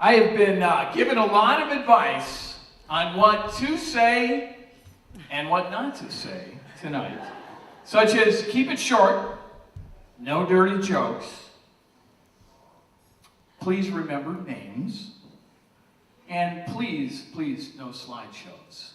I have been given a lot of advice on what to say and what not to say tonight, such as keep it short, no dirty jokes, please remember names, and please, no slideshows.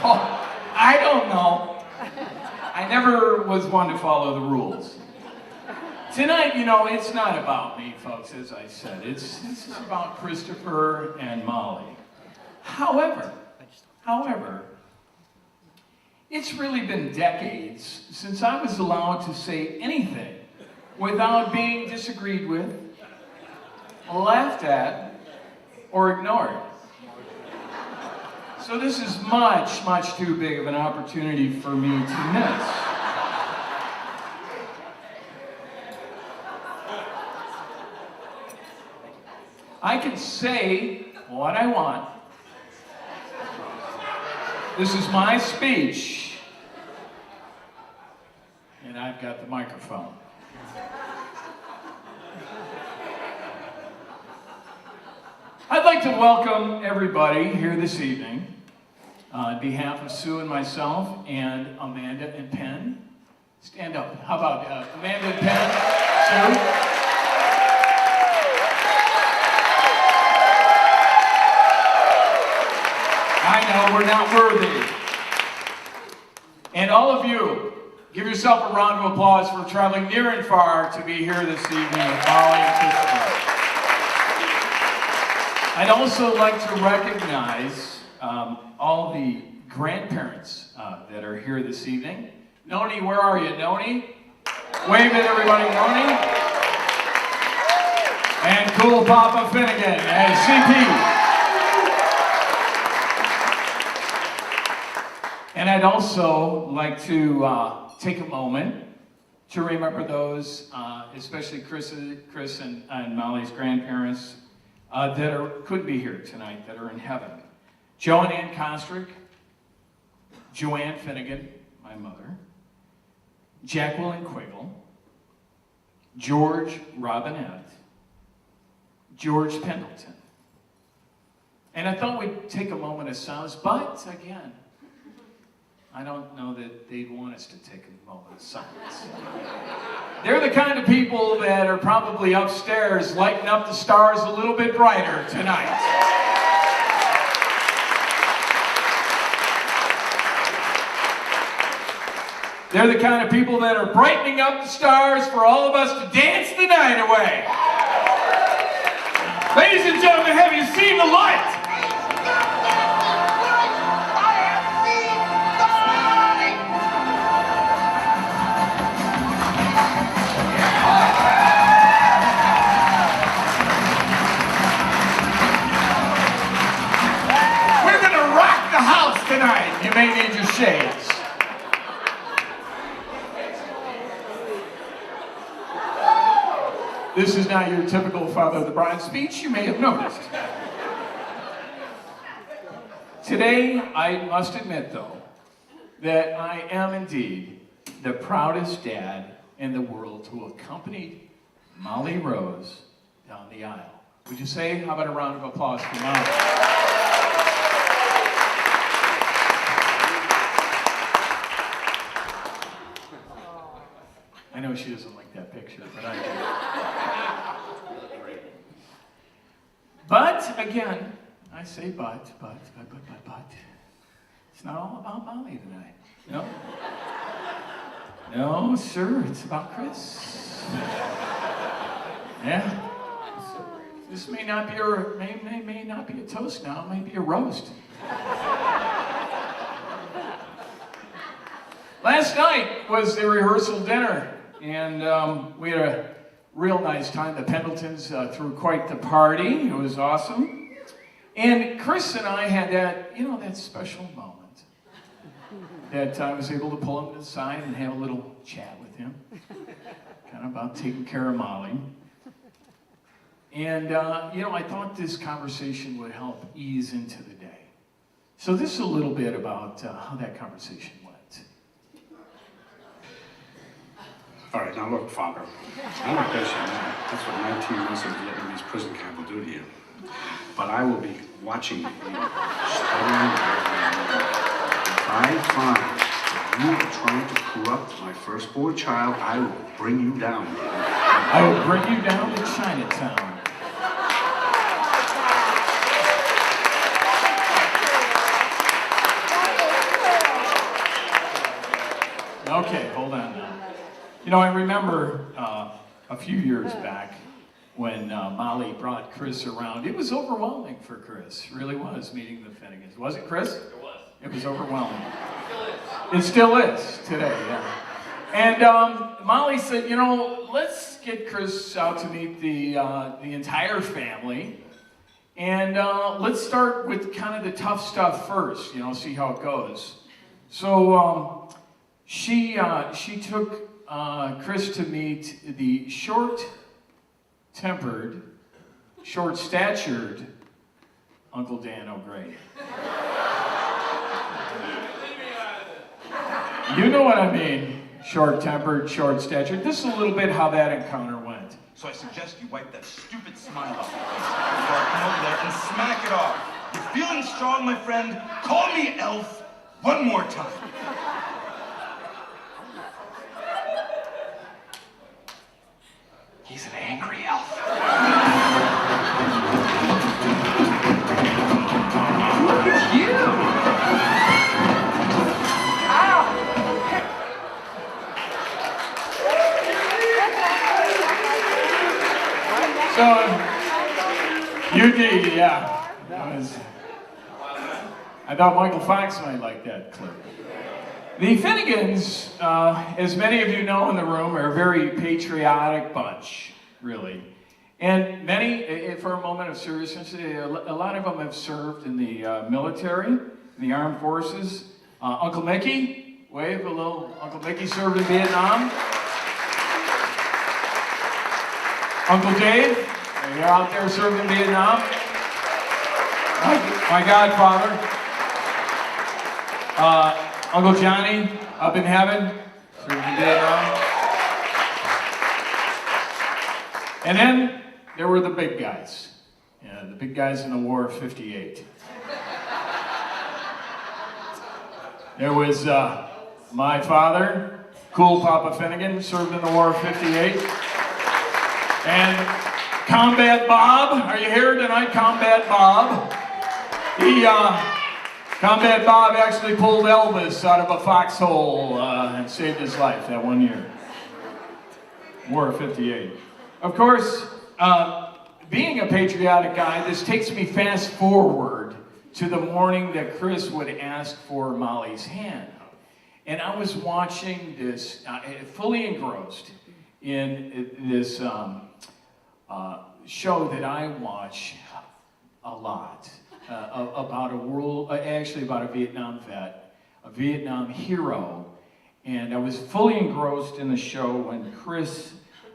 Oh, I don't know. I never was one to follow the rules. Tonight, it's not about me, folks, as I said. It's about Christopher and Molly. However, it's really been decades since I was allowed to say anything without being disagreed with, laughed at, or ignored. So this is much too big of an opportunity for me to miss. I can say what I want. This is my speech, and I've got the microphone. I'd like to welcome everybody here this evening on behalf of Sue and myself and Amanda and Penn. Stand up. How about Amanda and Penn? Sue? I know we're not worthy. And all of you, give yourself a round of applause for traveling near and far to be here this evening with Molly and Christopher. I'd also like to recognize all the grandparents that are here this evening. Noni, where are you, Noni? Wave at everybody, Noni. And cool Papa Finnegan and CP. And I'd also like to take a moment to remember those, especially Chris and Molly's grandparents, that could be here tonight, that are in heaven. Joe and Ann Kostrick, Joanne Finnegan, my mother, Jacqueline Quiggle, George Robinette, George Pendleton. And I thought we'd take a moment of silence, but again, I don't know that they'd want us to take a moment of silence. They're the kind of people that are probably upstairs lighting up the stars a little bit brighter tonight. They're the kind of people that are brightening up the stars for all of us to dance the night away. Ladies and gentlemen, have you seen the light? Tonight, you may need your shades. This is not your typical Father of the Bride speech, you may have noticed. Today, I must admit, though, that I am indeed the proudest dad in the world to accompany Molly Rose down the aisle. Would you say, how about a round of applause for Molly? I know she doesn't like that picture, but I do. But, again, I say but. It's not all about Molly tonight. No? No, sir, it's about Chris. Yeah. This may not be may not be a toast now, it may be a roast. Last night was the rehearsal dinner. And we had a real nice time. The Pendletons threw quite the party. It was awesome. And Chris and I had that special moment that I was able to pull him to the side and have a little chat with him, kind of about taking care of Molly. And, I thought this conversation would help ease into the day. So this is a little bit about how that conversation went. right, now look, Father. I won't bet you that. That's what 19 months of Vietnamese prison camp will do to you. But I will be watching you, studying you. If I find that you are trying to corrupt my firstborn child, I will bring you down. I will bring you down to Chinatown. Okay, hold on now. You know, I remember a few years back when Molly brought Chris around. It was overwhelming for Chris. It really was, meeting the Finnegans. Was it, Chris? It was. It was overwhelming. It It still is today, yeah. And Molly said, you know, let's get Chris out to meet the entire family. And let's start with kind of the tough stuff first, you know, see how it goes. So she took Chris to meet the short-tempered, short-statured Uncle Dan O'Grady. You know what I mean. Short-tempered, short-statured. This is a little bit how that encounter went. So I suggest you wipe that stupid smile off your face before I come over there and smack it off. You're feeling strong, my friend? Call me Elf one more time. He's an angry elf. Look at you! So, UD, yeah. I thought Michael Fox might like that clip. The Finnegans, as many of you know in the room, are a very patriotic bunch, really. And many, for a moment of seriousness, a lot of them have served in the military, in the armed forces. Uncle Mickey, wave a little. Uncle Mickey served in Vietnam. Uncle Dave, you're out there serving in Vietnam. My godfather. Uncle Johnny, up in heaven, served in Vietnam. And then there were the big guys. Yeah, the big guys in the War of 58. There was my father, Cool Papa Finnegan, served in the War of 58. And Combat Bob, are you here tonight, Combat Bob? Combat Bob actually pulled Elvis out of a foxhole and saved his life that one year. War of 58. Of course, being a patriotic guy, this takes me fast forward to the morning that Chris would ask for Molly's hand. And I was watching this, fully engrossed in this show that I watch a lot. About about a Vietnam vet, a Vietnam hero, and I was fully engrossed in the show when Chris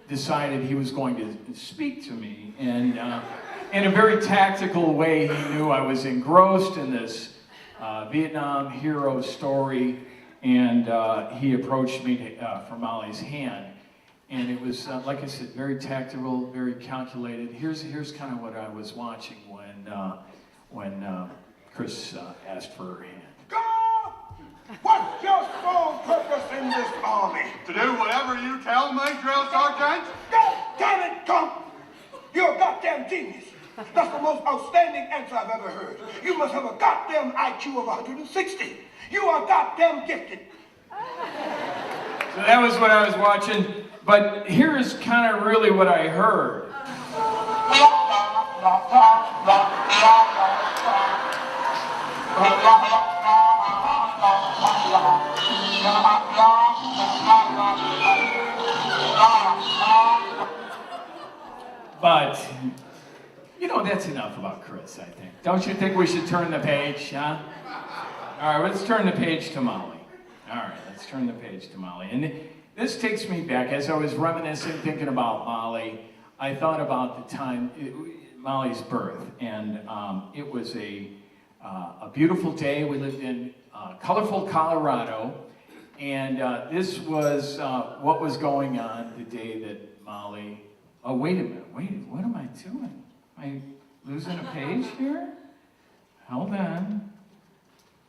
decided he was going to speak to me, and in a very tactical way, he knew I was engrossed in this Vietnam hero story, and he approached me for Molly's hand, and it was, like I said, very tactical, very calculated. Here's kind of what I was watching when Chris asked for her hand. God! What's your sole purpose in this army? To do whatever you tell me, drill sergeant. God damn it, Gump! You're a goddamn genius. That's the most outstanding answer I've ever heard. You must have a goddamn IQ of 160. You are goddamn gifted. So that was what I was watching, but here's kind of really what I heard. But, you know, that's enough about Chris, I think. Don't you think we should turn the page, huh? All right, let's turn the page to Molly. All right, let's turn the page to Molly. And this takes me back, as I was reminiscing, thinking about Molly, I thought about the time, Molly's birth, and it was a beautiful day. We lived in colorful Colorado, And this was what was going on the day that Molly... Oh, wait a minute. Wait, what am I doing? Am I losing a page here? Hold on.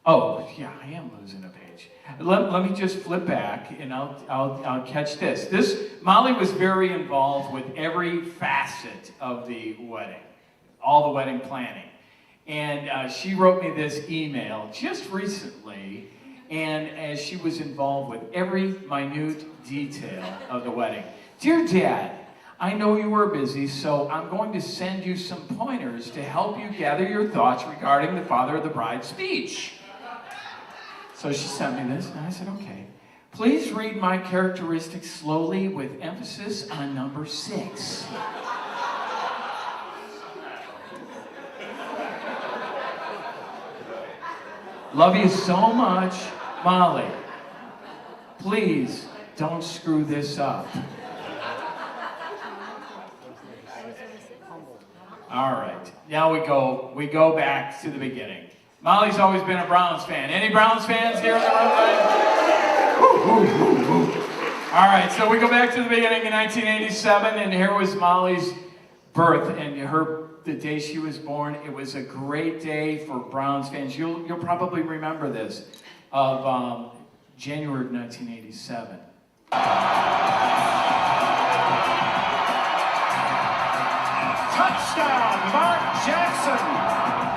Oh, yeah, I am losing a page. Let me just flip back, and I'll catch this. Molly was very involved with every facet of the wedding, all the wedding planning. And she wrote me this email just recently, and as she was involved with every minute detail of the wedding. Dear Dad, I know you were busy, so I'm going to send you some pointers to help you gather your thoughts regarding the father of the bride's speech. So she sent me this, and I said, okay. Please read my characteristics slowly with emphasis on number 6. Love you so much, Molly. Please don't screw this up. All right, now we go back to the beginning. Molly's always been a Browns fan. Any Browns fans here in the room? All right, so we go back to the beginning in 1987, and here was Molly's birth, and the day she was born. It was a great day for Browns fans. You'll probably remember this, of January of 1987. Touchdown, Mark Jackson.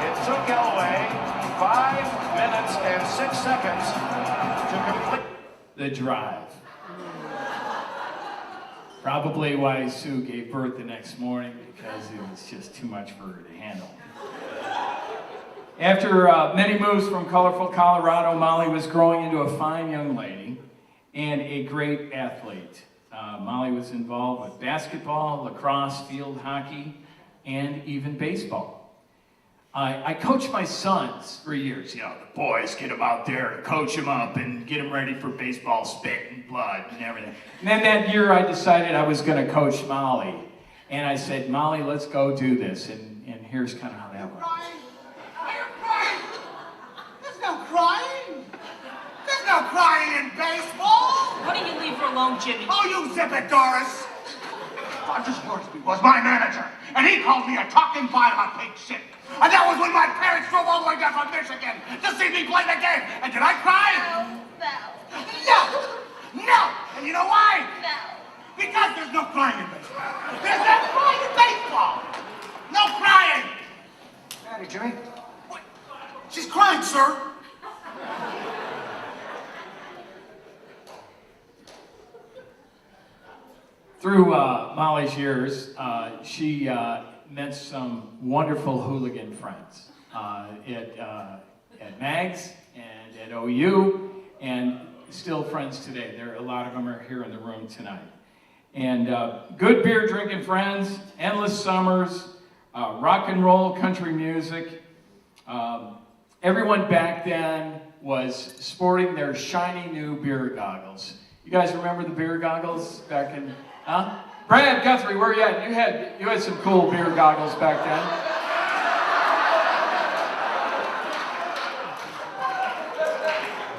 It took Elway 5 minutes and 6 seconds to complete the drive. Probably why Sue gave birth the next morning, because it was just too much for her to handle. After many moves from colorful Colorado, Molly was growing into a fine young lady and a great athlete. Molly was involved with basketball, lacrosse, field hockey, and even baseball. I coached my sons for years. You know, the boys, get them out there and coach them up and get them ready for baseball, spit and blood and everything. And then that year I decided I was going to coach Molly. And I said, Molly, let's go do this. And here's kind of how that went. Crying? There's no crying. There's no crying in baseball. Why don't you leave her alone, Jimmy? Oh, you zip it, Doris. Roger Scoresby was my manager, and he called me a talking pile of pig shit. And that was when my parents drove all the way down from Michigan to see me play the game. And did I cry? No. And you know why? No. Because there's no crying in baseball. There's no crying in baseball. No crying. Daddy, Jimmy. What? She's crying, sir. Through Molly's years, she met some wonderful hooligan friends at Mags and at OU, and still friends today. A lot of them are here in the room tonight. And good beer drinking friends, endless summers, rock and roll, country music. Everyone back then was sporting their shiny new beer goggles. You guys remember the beer goggles back in, huh? Brad Guthrie, where you at? You had some cool beer goggles back then.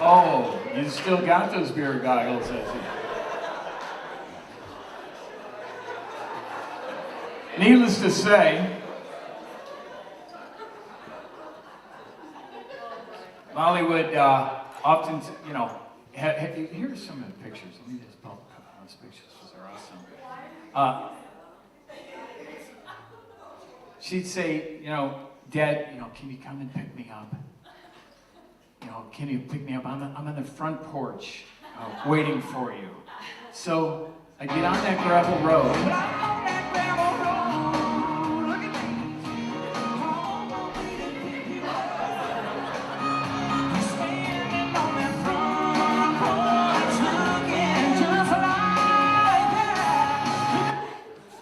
Oh, you still got those beer goggles, I see. Needless to say, Molly would often, you know, here's some of the pictures. Let me just pull up those pictures. Those are awesome. She'd say, you know, Dad, you know, can you come and pick me up? You know, can you pick me up? I'm on the front porch waiting for you. So I get on that gravel road.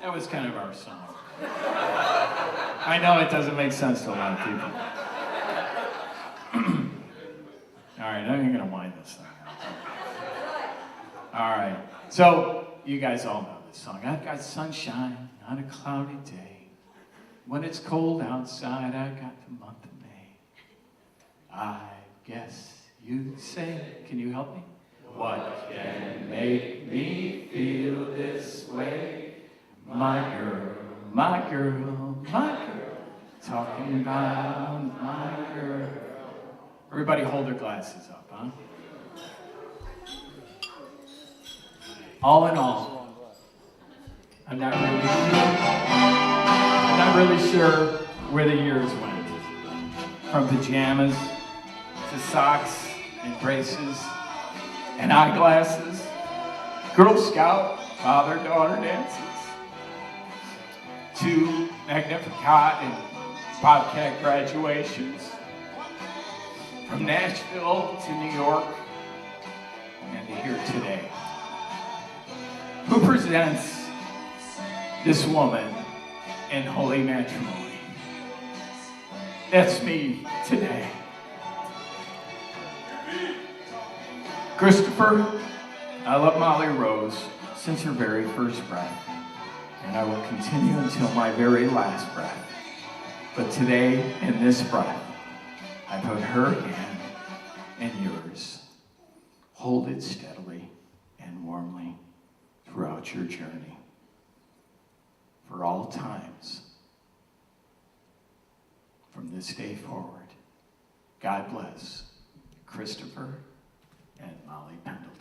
That was kind of our song. I know it doesn't make sense to a lot of people. All right, I'm going to wind this thing up. All right, so you guys all know this song. I've got sunshine on a cloudy day. When it's cold outside, I got the month of May. I guess you'd say, can you help me? What can make me feel this way? My girl, my girl, my girl. Talking about my girl. Everybody hold their glasses up, huh? All in all, I'm not really sure where the years went. From pajamas to socks and braces and eyeglasses, Girl Scout father-daughter dances, to Magnificat and Bobcat graduations, from Nashville to New York, and to here today. Who presents this woman in holy matrimony? That's me today. Christopher, I love Molly Rose since her very first breath, and I will continue until my very last breath. But today, in this breath, I put her hand in yours. Hold it steadily and warmly throughout your journey, for all times. From this day forward, God bless Christopher and Molly Pendleton.